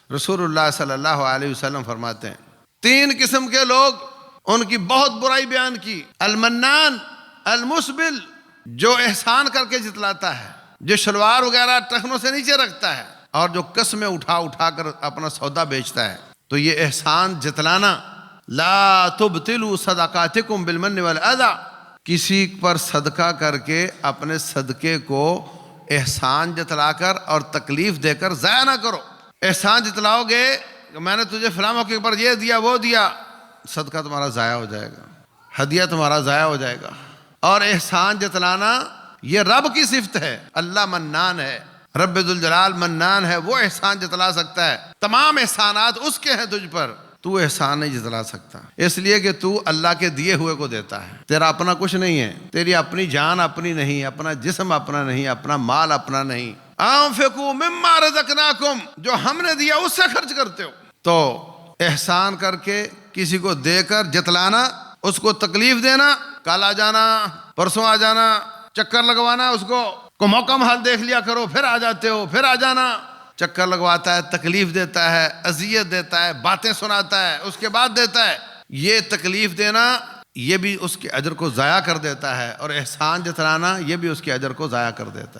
رسول اللہ صلی اللہ علیہ وسلم فرماتے ہیں 3 قسم کے لوگ، ان کی بہت برائی بیان کی۔ المنان، المسبل، جو احسان کر کے جتلاتا ہے، جو شلوار وغیرہ ٹخنوں سے نیچے رکھتا ہے، اور جو قسمیں اٹھا اٹھا کر اپنا سودا بیچتا ہے۔ تو یہ احسان جتلانا، لا تبطلوا صدقاتکم بالمن والاذى، کسی پر صدقہ کر کے اپنے صدقے کو احسان جتلا کر اور تکلیف دے کر ضائع نہ کرو۔ احسان جتلاؤ گے کہ میں نے تجھے فلاں موقع پر یہ دیا وہ دیا، صدقہ تمہارا ضائع ہو جائے گا، ہدیہ تمہارا ضائع ہو جائے گا۔ اور احسان جتلانا یہ رب کی صفت ہے، اللہ منان ہے، رب ذوالجلال منان ہے، وہ احسان جتلا سکتا ہے۔ تمام احسانات اس کے ہیں تجھ پر، تو احسان نہیں جتلا سکتا، اس لیے کہ تو اللہ کے دیے ہوئے کو دیتا ہے، تیرا اپنا کچھ نہیں ہے، تیری اپنی جان اپنی نہیں، اپنا جسم اپنا نہیں، اپنا مال اپنا نہیں۔ انفقوا مما رزقناکم، جو ہم نے دیا اس سے خرچ کرتے ہو۔ تو احسان کر کے کسی کو دے کر جتلانا، اس کو تکلیف دینا، کل آ جانا، پرسوں آ جانا، چکر لگوانا، اس کو موقع محل دیکھ لیا کرو، پھر آ جاتے ہو، پھر آ جانا، چکر لگواتا ہے، تکلیف دیتا ہے، اذیت دیتا ہے، باتیں سناتا ہے، اس کے بعد دیتا ہے۔ یہ تکلیف دینا یہ بھی اس کے اجر کو ضائع کر دیتا ہے، اور احسان جتلانا یہ بھی اس کے اجر کو ضائع کر دیتا ہے۔